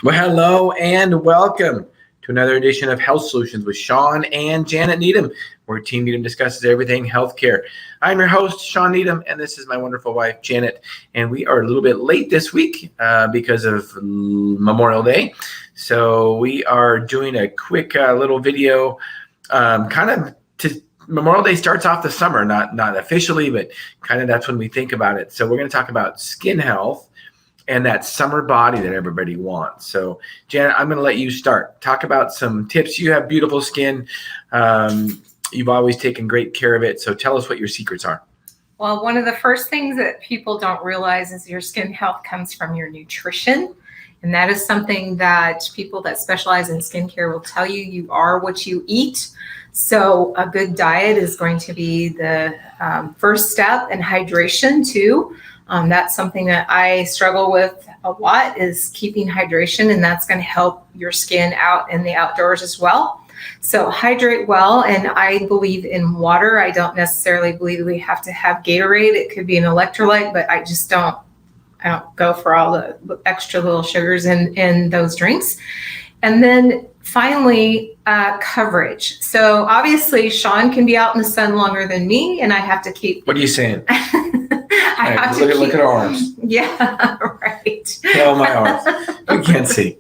Well, hello and welcome to another edition of Health Solutions with Shawn and Janet Needham, where Team Needham discusses everything healthcare. I'm your host, Shawn Needham, and this is my wonderful wife, Janet. And we are a little bit late this week because of Memorial Day. So we are doing a quick little video Memorial Day starts off the summer, not officially, but kind of that's when we think about it. So we're going to talk about skin health and that summer body that everybody wants. So, Janet, I'm going to let you start. Talk about some tips. You have beautiful skin. You've always taken great care of it. So tell us what your secrets are. Well, one of the first things that people don't realize is your skin health comes from your nutrition. And that is something that people that specialize in skincare will tell you. You are what you eat. So a good diet is going to be the first step, and hydration too. That's something that I struggle with a lot, is keeping hydration, and that's going to help your skin out in the outdoors as well. So hydrate well, and I believe in water. I don't necessarily believe we have to have Gatorade. It could be an electrolyte, but I don't go for all the extra little sugars in those drinks. And then finally, coverage. So obviously Shawn can be out in the sun longer than me, and I have to keep. What are you saying? Look at our arms. Yeah, right. Oh, my arms. You can't see.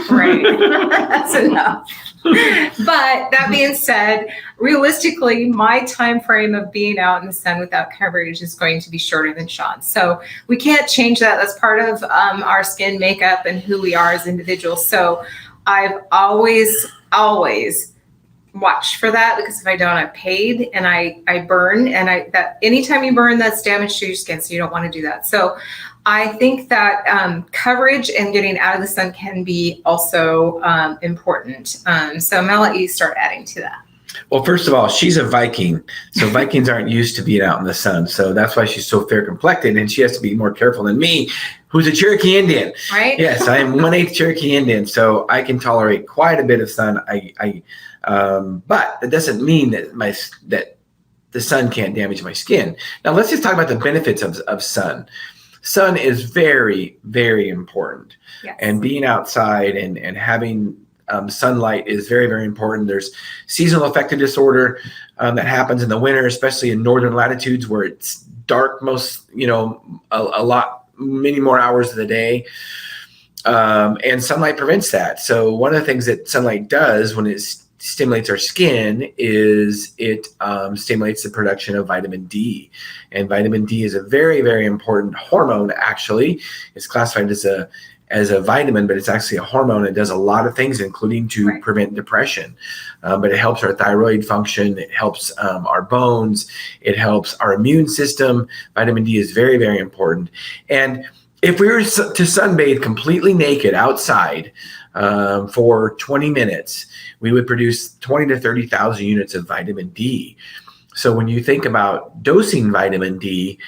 Right. That's enough. But that being said, realistically, my time frame of being out in the sun without coverage is going to be shorter than Shawn's. So we can't change that. That's part of our skin makeup and who we are as individuals. So I've always watched for that, because if I don't, I've paid and I burn, and that anytime you burn, that's damage to your skin. So you don't want to do that. So I think that coverage and getting out of the sun can be also important. So I'm going to let you start adding to that. Well, first of all, she's a Viking. So Vikings aren't used to being out in the sun. So that's why she's so fair complected, and she has to be more careful than me, who's a Cherokee Indian. Right? Yes, I am 1/8 Cherokee Indian. So I can tolerate quite a bit of sun. But that doesn't mean that the sun can't damage my skin. Now let's just talk about the benefits of sun. Sun is very, very important. Yes. And being outside and having sunlight is very, very important. There's seasonal affective disorder that happens in the winter, especially in northern latitudes where it's dark many more hours of the day. And sunlight prevents that. So one of the things that sunlight does when it stimulates our skin is it stimulates the production of vitamin D. And vitamin D is a very, very important hormone, actually. It's classified as a vitamin, but it's actually a hormone. It does a lot of things, including to prevent depression. But it helps our thyroid function. It helps our bones. It helps our immune system. Vitamin D is very, very important. And if we were to sunbathe completely naked outside for 20 minutes, we would produce 20 to 30,000 units of vitamin D. So when you think about dosing vitamin D,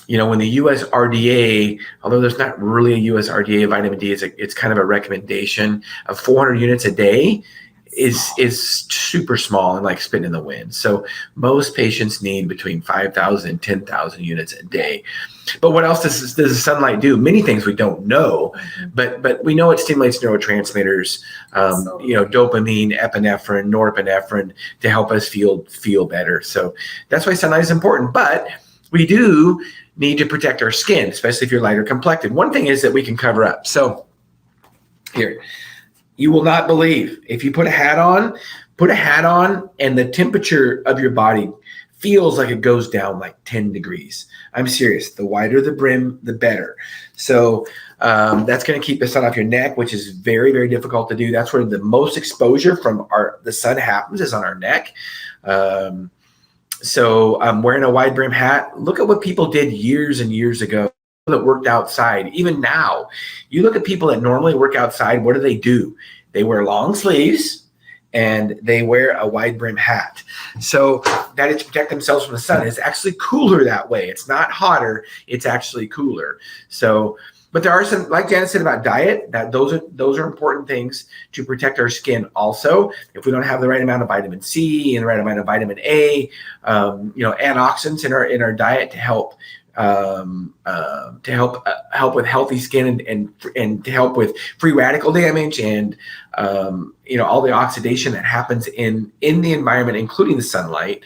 when the USRDA, although there's not really a USRDA of vitamin D, it's kind of a recommendation of 400 units a day is super small and like spitting in the wind. So most patients need between 5,000 and 10,000 units a day. But what else does the sunlight do? Many things we don't know, but we know it stimulates neurotransmitters, dopamine, epinephrine, norepinephrine, to help us feel better. So that's why sunlight is important. But we do need to protect our skin, especially if you're lighter complected. One thing is that we can cover up. So here, you will not believe, if you put a hat on and the temperature of your body feels like it goes down like 10 degrees. I'm serious. The wider the brim, the better. So that's going to keep the sun off your neck, which is very, very difficult to do. That's where the most exposure from the sun happens, is on our neck. So I'm wearing a wide brim hat. Look at what people did years and years ago that worked outside. Even now, you look at people that normally work outside, what do? They wear long sleeves and they wear a wide brim hat. So that is to protect themselves from the sun. It's actually cooler that way. It's not hotter, it's actually cooler. So, but there are some, like Janet said about diet, that those are important things to protect our skin also. If we don't have the right amount of vitamin C and the right amount of vitamin A, antioxidants in our diet to help to help with healthy skin and to help with free radical damage and all the oxidation that happens in the environment, including the sunlight,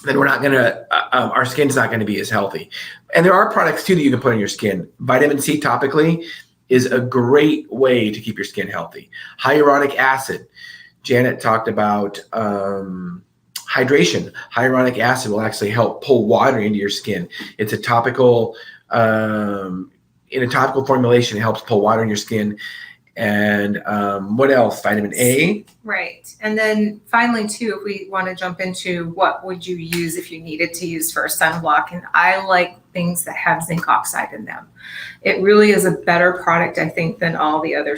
then we're not going to our skin's not going to be as healthy. And there are products too that you can put on your skin. Vitamin C topically is a great way to keep your skin healthy. Hyaluronic acid. Janet talked about hydration. Hyaluronic acid will actually help pull water into your skin. It's a topical, in a topical formulation, it helps pull water in your skin. And what else? Vitamin A. Right. And then finally, too, if we want to jump into what would you use if you needed to use for a sunblock, and I like things that have zinc oxide in them. It really is a better product, I think, than all the other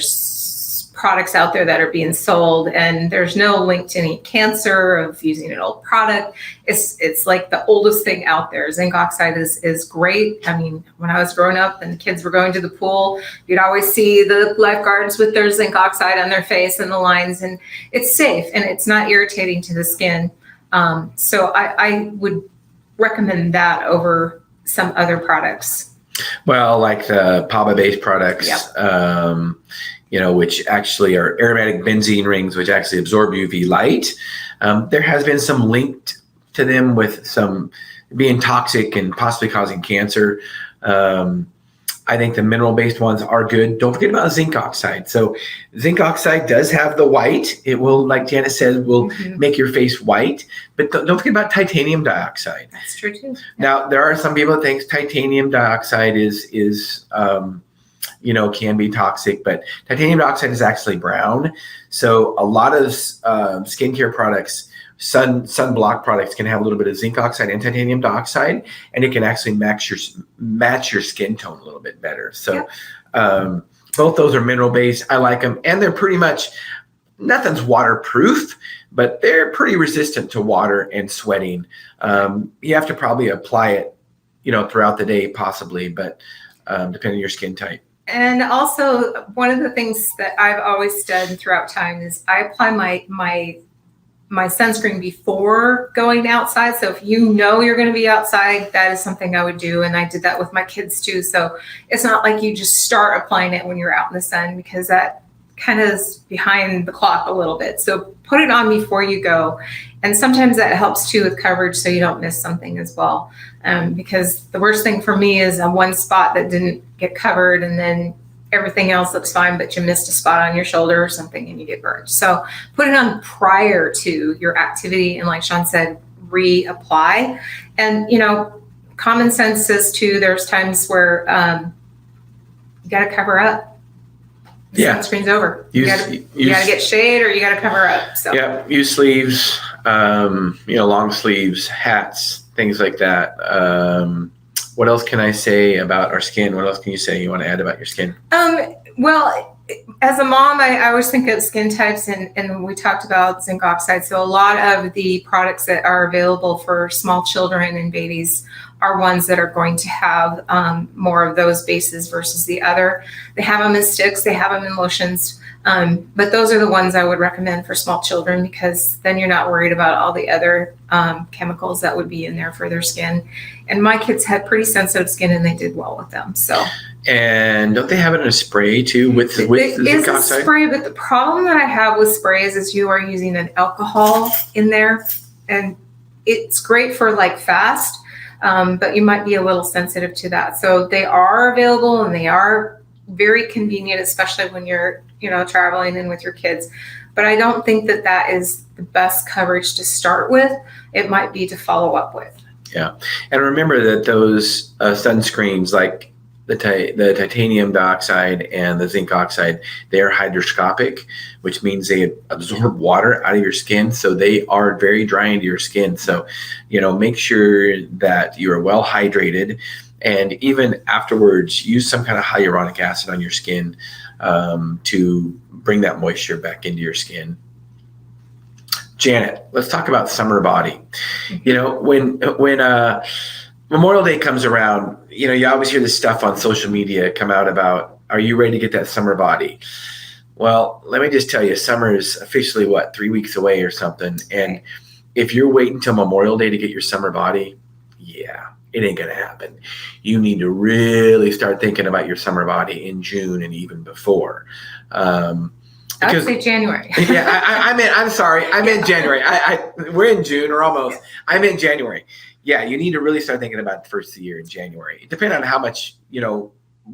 products out there that are being sold, and there's no link to any cancer of using an old product. It's like the oldest thing out there. Zinc oxide is great. I mean, when I was growing up and the kids were going to the pool, you'd always see the lifeguards with their zinc oxide on their face and the lines, and it's safe and it's not irritating to the skin. So I would recommend that over some other products. Well, like the PABA-based products. Yep. Which actually are aromatic benzene rings, which actually absorb UV light. There has been some link to them with some being toxic and possibly causing cancer. I think the mineral-based ones are good. Don't forget about zinc oxide. So zinc oxide does have the white. It will, like Janet said, will make your face white. But don't forget about titanium dioxide. That's true too. Now, there are some people that think titanium dioxide is can be toxic, but titanium dioxide is actually brown. So a lot of skincare products, sunblock products, can have a little bit of zinc oxide and titanium dioxide, and it can actually match your skin tone a little bit better. So both those are mineral based. I like them, and they're pretty much, nothing's waterproof, but they're pretty resistant to water and sweating. You have to probably apply it, throughout the day possibly, but depending on your skin type. And also, one of the things that I've always done throughout time is I apply my sunscreen before going outside. So if you're going to be outside, that is something I would do. And I did that with my kids too. So it's not like you just start applying it when you're out in the sun, because that kind of is behind the clock a little bit. So put it on before you go. And sometimes that helps too with coverage, so you don't miss something as well. Because the worst thing for me is one spot that didn't get covered, and then everything else looks fine, but you missed a spot on your shoulder or something and you get burned. So put it on prior to your activity. And like Shawn said, reapply. And, common sense says too, there's times where you got to cover up. The sunscreen's over. You got to get shade, or you got to cover up. So use sleeves, long sleeves, hats, things like that. What else can I say about our skin? What else can you say you want to add about your skin? Well, as a mom, I always think of skin types, and we talked about zinc oxide. So a lot of the products that are available for small children and babies are ones that are going to have more of those bases versus the other. They have them in sticks, they have them in lotions, but those are the ones I would recommend for small children, because then you're not worried about all the other chemicals that would be in there for their skin. And my kids had pretty sensitive skin, and they did well with them. So. And don't they have it in a spray too with zinc oxide? It is a spray, but the problem that I have with sprays is you are using an alcohol in there, and it's great for like fast. But you might be a little sensitive to that. So they are available, and they are very convenient, especially when you're, traveling in with your kids. But I don't think that is the best coverage to start with. It might be to follow up with. Yeah. And remember that those sunscreens, like the titanium dioxide and the zinc oxide, they are hygroscopic, which means they absorb water out of your skin. So they are very drying to your skin. So, make sure that you are well hydrated, and even afterwards, use some kind of hyaluronic acid on your skin to bring that moisture back into your skin. Janet, let's talk about summer body. When Memorial Day comes around, you always hear this stuff on social media come out about, are you ready to get that summer body? Well, let me just tell you, summer is officially 3 weeks away or something. And if you're waiting until Memorial Day to get your summer body, It ain't going to happen. You need to really start thinking about your summer body in June and even before. I would say January. Yeah, I'm sorry. I meant January. We're in June or almost. I meant January. Yeah, you need to really start thinking about the first of the year in January. It depends on how much,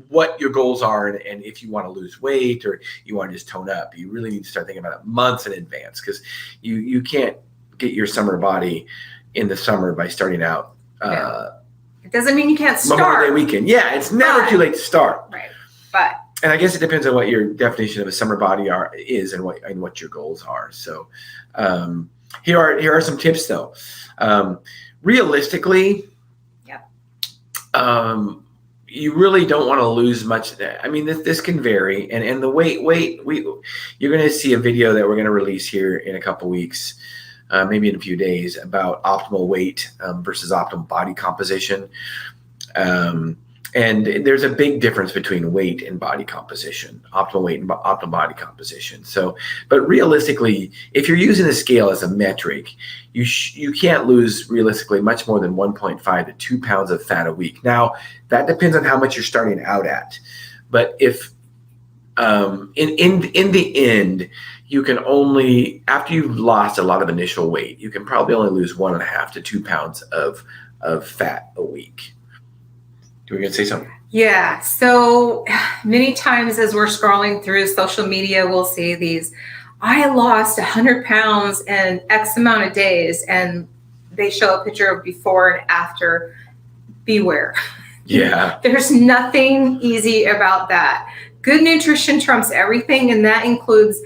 what your goals are, and if you want to lose weight or you want to just tone up. You really need to start thinking about it months in advance, because you can't get your summer body in the summer by starting out. It doesn't mean you can't start. Memorial Day weekend. Yeah, it's never too late to start. Right. But and I guess it depends on what your definition of a summer body is and what your goals are. So here are some tips though. Realistically, you really don't want to lose much. I mean, this can vary, and the weight. You're going to see a video that we're going to release here in a couple weeks, maybe in a few days, about optimal weight versus optimal body composition. And there's a big difference between weight and body composition, optimal weight and optimal body composition. So, but realistically, if you're using a scale as a metric, you can't lose realistically much more than 1.5 to 2 pounds of fat a week. Now, that depends on how much you're starting out at. But if in the end, you can only, after you've lost a lot of initial weight, you can probably only lose 1.5 to 2 pounds of fat a week. Do we going to say something? Yeah. So many times as we're scrolling through social media, we'll see these, I lost 100 pounds in X amount of days, and they show a picture of before and after. Beware. Yeah. There's nothing easy about that. Good nutrition trumps everything. And that includes,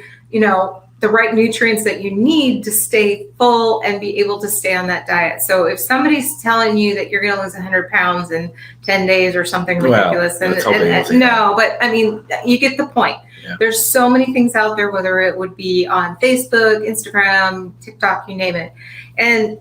the right nutrients that you need to stay full and be able to stay on that diet. So if somebody's telling you that you're going to lose 100 pounds in 10 days or something ridiculous, no, but I mean, you get the point. Yeah. There's so many things out there, whether it would be on Facebook, Instagram, TikTok, you name it. And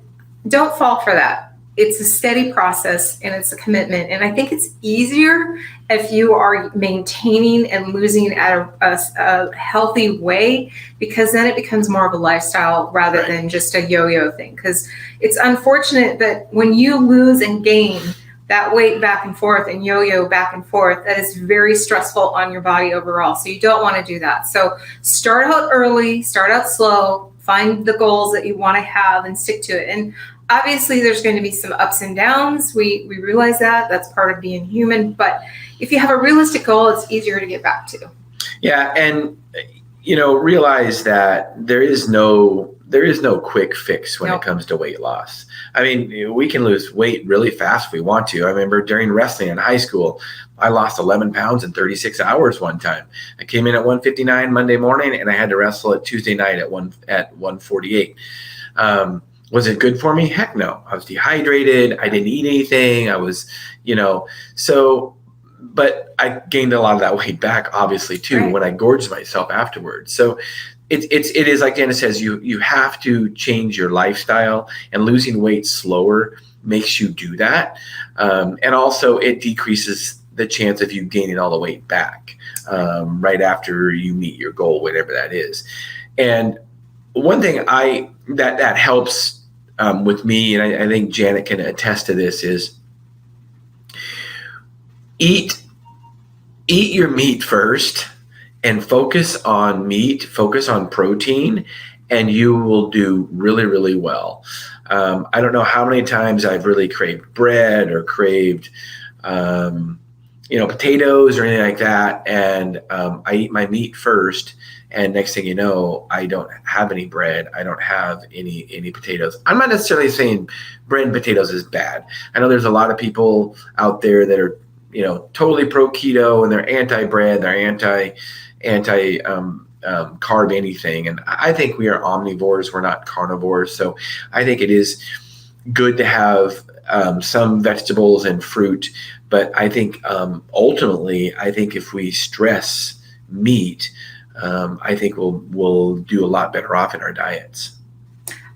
don't fall for that. It's a steady process and it's a commitment. And I think it's easier if you are maintaining and losing at a healthy way, because then it becomes more of a lifestyle rather than just a yo-yo thing. Because it's unfortunate that when you lose and gain that weight back and forth and yo-yo back and forth, that is very stressful on your body overall. So you don't want to do that. So start out early, start out slow, find the goals that you want to have and stick to it. And obviously, there's going to be some ups and downs. We realize that. That's part of being human. But if you have a realistic goal, it's easier to get back to. Yeah, and realize that there is no quick fix when it comes to weight loss. I mean, we can lose weight really fast if we want to. I remember during wrestling in high school, I lost 11 pounds in 36 hours one time. I came in at 159 Monday morning, and I had to wrestle at Tuesday night at 148. Was it good for me? Heck no. I was dehydrated. I didn't eat anything. I was, but I gained a lot of that weight back, obviously, too, when I gorged myself afterwards. So it is like Dana says, you have to change your lifestyle, and losing weight slower makes you do that. And also it decreases the chance of you gaining all the weight back right after you meet your goal, whatever that is. And one thing that helps with me, and I think Janet can attest to this, is eat your meat first and focus on meat, focus on protein, and you will do really, really well. I don't know how many times I've really craved bread or craved potatoes or anything like that, and I eat my meat first. And next thing you know, I don't have any bread. I don't have any potatoes. I'm not necessarily saying bread and potatoes is bad. I know there's a lot of people out there that are, totally pro keto, and they're anti-bread, they're anti carb anything. And I think we are omnivores. We're not carnivores. So I think it is good to have some vegetables and fruit. But I think ultimately, if we stress meat, I think we'll do a lot better off in our diets.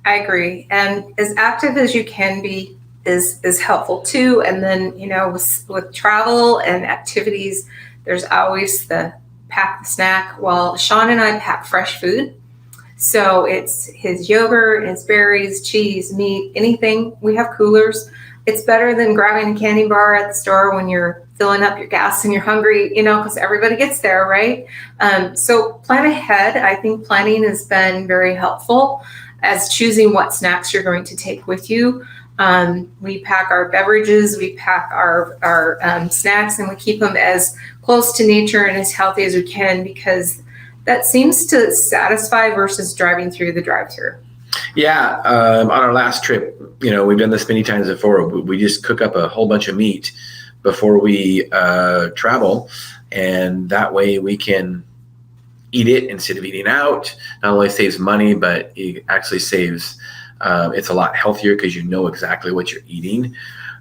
I agree. And as active as you can be is helpful too. And then, with travel and activities, there's always the pack the snack. Well, Shawn and I pack fresh food. So it's his yogurt, his berries, cheese, meat, anything. We have coolers. It's better than grabbing a candy bar at the store when you're filling up your gas and you're hungry, because everybody gets there, right? So plan ahead. I think planning has been very helpful as choosing what snacks you're going to take with you. We pack our beverages, we pack our snacks, and we keep them as close to nature and as healthy as we can, because that seems to satisfy versus driving through the drive-thru. Yeah, on our last trip, we've done this many times before. We just cook up a whole bunch of meat before we travel, and that way we can eat it instead of eating out. Not only saves money, but it actually saves. It's a lot healthier because you know exactly what you're eating.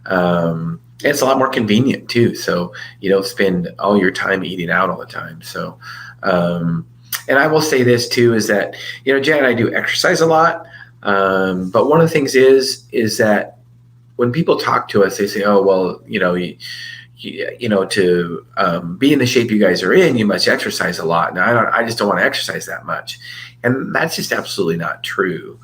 And it's a lot more convenient too. So you don't spend all your time eating out all the time. So, and I will say this too, is that, Jan and I do exercise a lot. But one of the things is that when people talk to us, they say, oh, well, to be in the shape you guys are in, you must exercise a lot. Now, I just don't want to exercise that much. And that's just absolutely not true.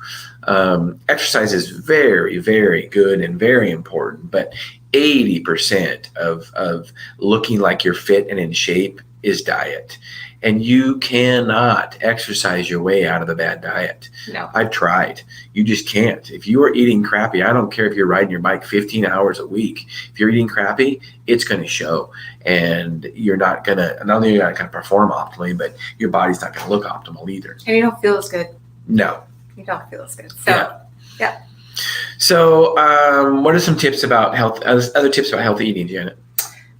Exercise is very, very good and very important, but 80% of looking like you're fit and in shape is diet. And you cannot exercise your way out of a bad diet. No. I've tried. You just can't. If you are eating crappy, I don't care if you're riding your bike 15 hours a week. If you're eating crappy, it's going to show. And you're not only are you not going to perform optimally, but your body's not going to look optimal either. And you don't feel as good. No. You don't feel as good. So, yeah. So, what are some tips about health? Other tips about healthy eating, Janet?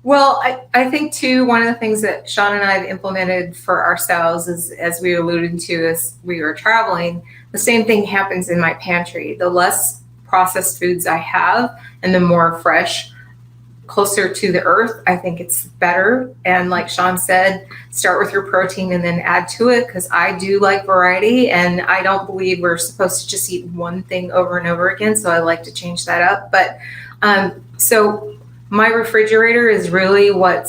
Well, I think too, one of the things that Shawn and I have implemented for ourselves is, as we alluded to as we were traveling, the same thing happens in my pantry. The less processed foods I have and the more fresh, closer to the earth, I think it's better. And like Shawn said, start with your protein and then add to it, because I do like variety, and I don't believe we're supposed to just eat one thing over and over again. So I like to change that up. But so my refrigerator is really what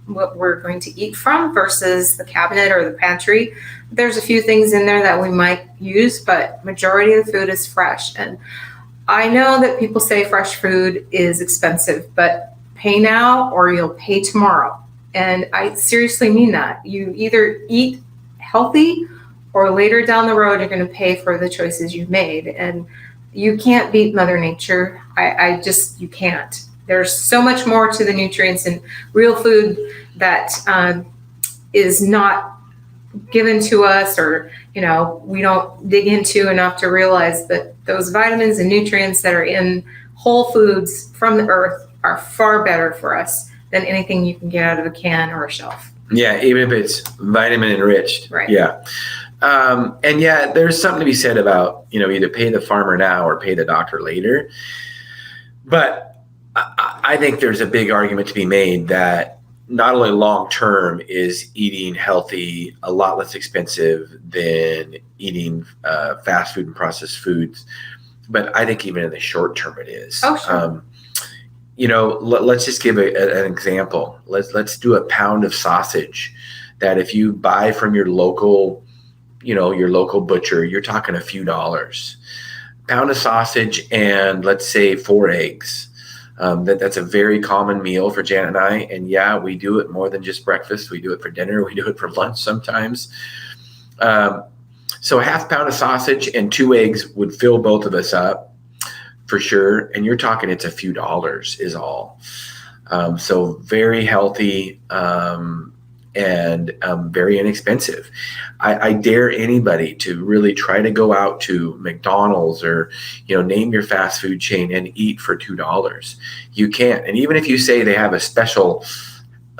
we're going to eat from versus the cabinet or the pantry. There's a few things in there that we might use, but majority of the food is fresh. And I know that people say fresh food is expensive, but pay now or you'll pay tomorrow. And I seriously mean that. You either eat healthy or later down the road, you're going to pay for the choices you've made. And you can't beat Mother Nature. You can't. There's so much more to the nutrients in real food that is not given to us, or we don't dig into enough to realize that those vitamins and nutrients that are in whole foods from the earth are far better for us than anything you can get out of a can or a shelf. Yeah, even if it's vitamin enriched. Right. Yeah. And yeah, there's something to be said about, either pay the farmer now or pay the doctor later. But I think there's a big argument to be made that not only long-term is eating healthy a lot less expensive than eating fast food and processed foods, but I think even in the short term it is. Oh, sure. Let's just give an example. Let's do a pound of sausage that if you buy from your local butcher, you're talking a few dollars. Pound of sausage and let's say 4 eggs. That's a very common meal for Janet and I. And yeah, we do it more than just breakfast. We do it for dinner. We do it for lunch sometimes. So a half pound of sausage and 2 eggs would fill both of us up for sure. And you're talking it's a few dollars is all. So very healthy and very inexpensive. I dare anybody to really try to go out to McDonald's or, name your fast food chain and eat for $2. You can't. And even if you say they have a special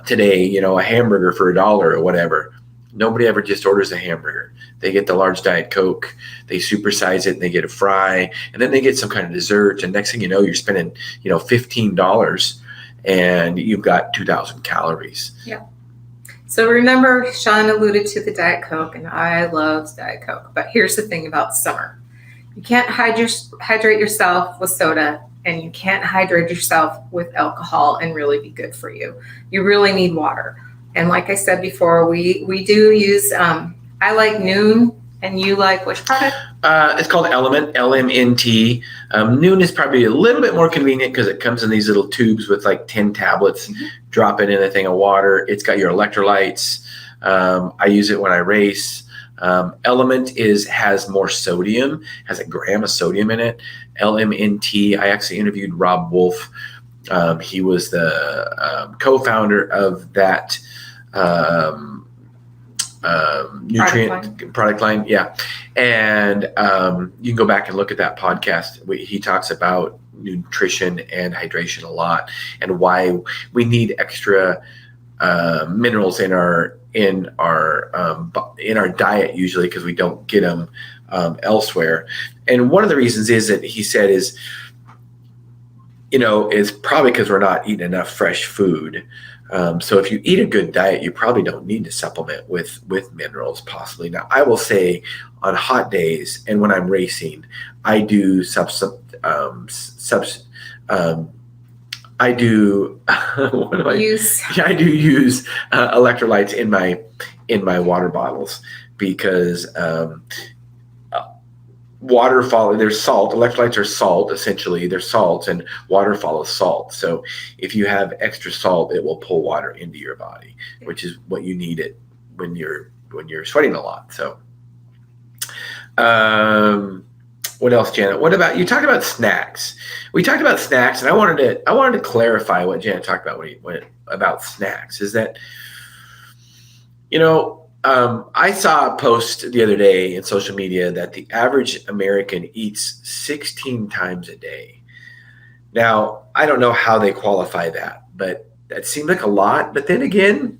today, a hamburger for $1 or whatever, nobody ever just orders a hamburger. They get the large Diet Coke, they supersize it, and they get a fry, and then they get some kind of dessert. And next thing you know, you're spending, $15 and you've got 2,000 calories. Yeah. So remember, Shawn alluded to the Diet Coke, and I love Diet Coke. But here's the thing about summer. You can't hydrate yourself with soda, and you can't hydrate yourself with alcohol and really be good for you. You really need water. And like I said before, we do use, I like Noon And you like which product? It's called Element, LMNT. Noon is probably a little bit more convenient because it comes in these little tubes with like 10 tablets. Drop it in a thing of water. It's got your electrolytes. I use it when I race. Element has more sodium, has a gram of sodium in it. LMNT, I actually interviewed Rob Wolf. He was the co-founder of that nutrient product line. Yeah. And you can go back and look at that podcast. He talks about nutrition and hydration a lot and why we need extra minerals in our diet usually because we don't get them elsewhere. And one of the reasons is that he said is probably because we're not eating enough fresh food. So if you eat a good diet, you probably don't need to supplement with minerals possibly. Now, I will say on hot days and when I'm racing, I do I do use electrolytes in my water bottles because there's salt. Electrolytes are salt, essentially. They're salts, and water follows salt. So if you have extra salt, it will pull water into your body, which is what you need it when you're sweating a lot. So what else, Janet? What about, you talked about snacks. We talked about snacks, and I wanted to clarify what Janet talked about about snacks is that, I saw a post the other day in social media that the average American eats 16 times a day. Now, I don't know how they qualify that, but that seemed like a lot. But then again,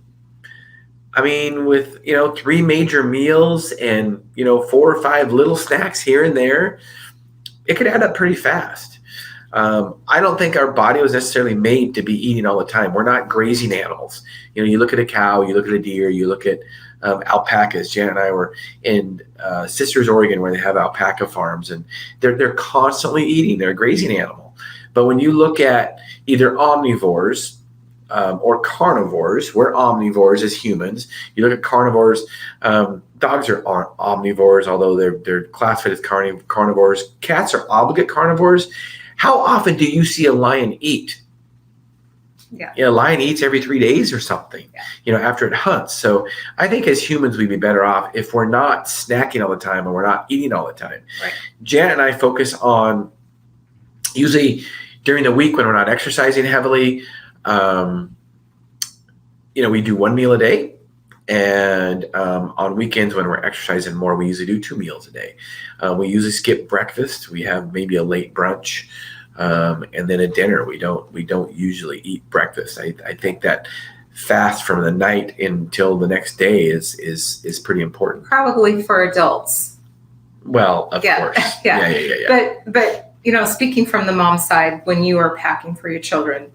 I mean, with, 3 major meals and, 4 or 5 little snacks here and there, it could add up pretty fast. I don't think our body was necessarily made to be eating all the time. We're not grazing animals. You look at a cow, you look at a deer, you look at alpacas. Janet and I were in Sisters, Oregon, where they have alpaca farms, and they're constantly eating. They're a grazing animal. But when you look at either omnivores or carnivores, we're omnivores as humans. You look at carnivores. Dogs aren't omnivores, although they're classified as carnivores. Cats are obligate carnivores. How often do you see a lion eat? Yeah. A lion eats every 3 days or something, after it hunts. So I think as humans, we'd be better off if we're not snacking all the time and we're not eating all the time. Right. Janet and I focus on, usually during the week when we're not exercising heavily, we do 1 meal a day. And on weekends when we're exercising more, we usually do 2 meals a day. We usually skip breakfast. We have maybe a late brunch. And then a dinner. We don't usually eat breakfast. I think that fast from the night until the next day is pretty important. Probably for adults. Well, of course. Yeah. But speaking from the mom side, when you are packing for your children,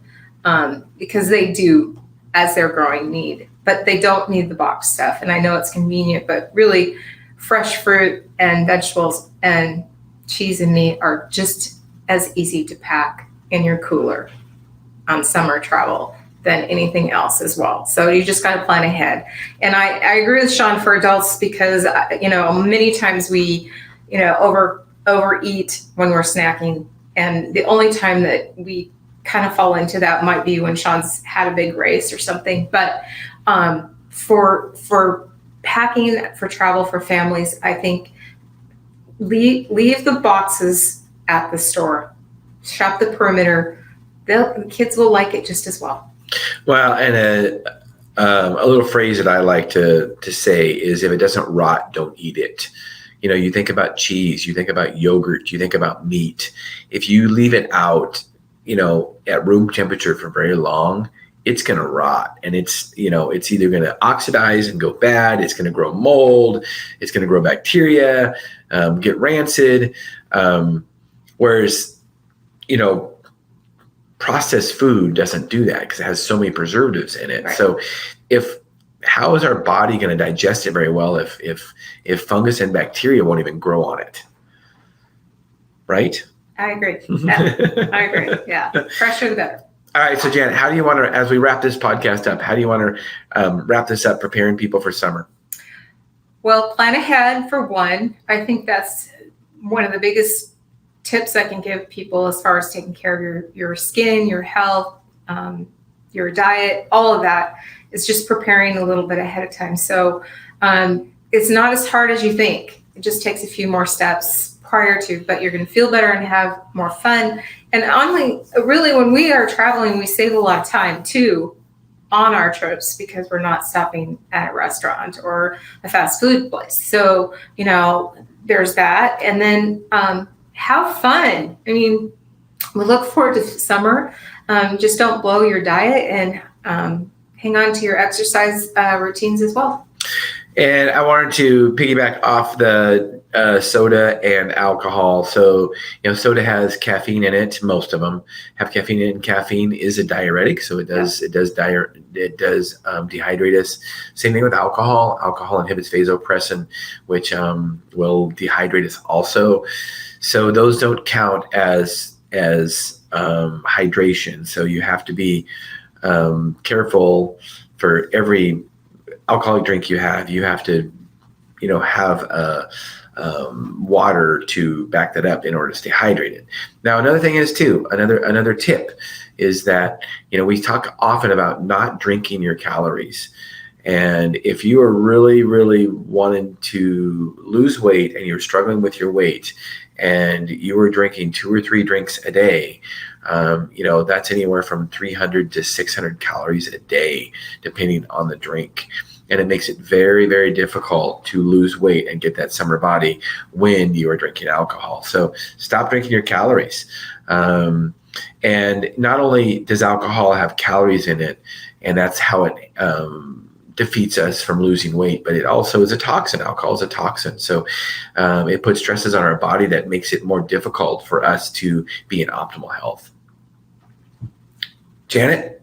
because they do, as they're growing, need, but they don't need the box stuff. And I know it's convenient, but really fresh fruit and vegetables and cheese and meat are just as easy to pack in your cooler on summer travel than anything else as well. So you just got to plan ahead. And I agree with Shawn for adults because, many times we, overeat when we're snacking. And the only time that we kind of fall into that might be when Shawn's had a big race or something. But for packing for travel for families, I think leave the boxes at the store, shop the perimeter. The kids will like it just as well. Well, and a little phrase that I like to say is, if it doesn't rot, don't eat it. You think about cheese, you think about yogurt, you think about meat. If you leave it out, at room temperature for very long, it's going to rot, and it's either going to oxidize and go bad. It's going to grow mold. It's going to grow bacteria, get rancid. Whereas, processed food doesn't do that because it has so many preservatives in it. Right. So how is our body going to digest it very well if fungus and bacteria won't even grow on it? Right? I agree. Yeah, I agree. Yeah. Fresher the better. All right. So Janet, how do you want to, as we wrap this podcast up, how do you want to wrap this up, preparing people for summer? Well, plan ahead for one. I think that's one of the biggest tips I can give people as far as taking care of your skin, your health, your diet, all of that is just preparing a little bit ahead of time. So it's not as hard as you think. It just takes a few more steps prior to, but you're going to feel better and have more fun. And really, when we are traveling, we save a lot of time too on our trips because we're not stopping at a restaurant or a fast food place. So, there's that. And then have fun. I mean, we look forward to summer. Just don't blow your diet and hang on to your exercise routines as well. And I wanted to piggyback off the soda and alcohol. So, soda has caffeine in it. Most of them have caffeine in it. And caffeine is a diuretic, so it does dehydrate us. Same thing with alcohol. Alcohol inhibits vasopressin, which will dehydrate us also. So those don't count as hydration. So you have to be careful for every alcoholic drink you have. You have to, have water to back that up in order to stay hydrated. Now, another thing is too, another tip is that, we talk often about not drinking your calories. And if you are really, really wanting to lose weight and you're struggling with your weight and you are drinking 2 or 3 drinks a day, that's anywhere from 300 to 600 calories a day, depending on the drink. And it makes it very, very difficult to lose weight and get that summer body when you are drinking alcohol. So stop drinking your calories. And not only does alcohol have calories in it, and that's how it defeats us from losing weight, but it also is a toxin. Alcohol is a toxin. So it puts stresses on our body that makes it more difficult for us to be in optimal health. Janet?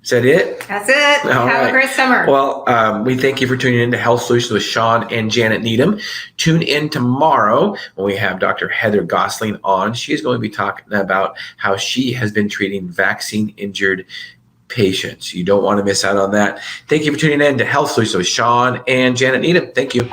Is that it? That's it. Have a great summer. Well, we thank you for tuning in to Health Solutions with Shawn and Janet Needham. Tune in tomorrow when we have Dr. Heather Gosling on. She's going to be talking about how she has been treating vaccine-injured patients. You don't want to miss out on that. Thank you for tuning in to Health Solutions with Shawn and Janet Needham. Thank you.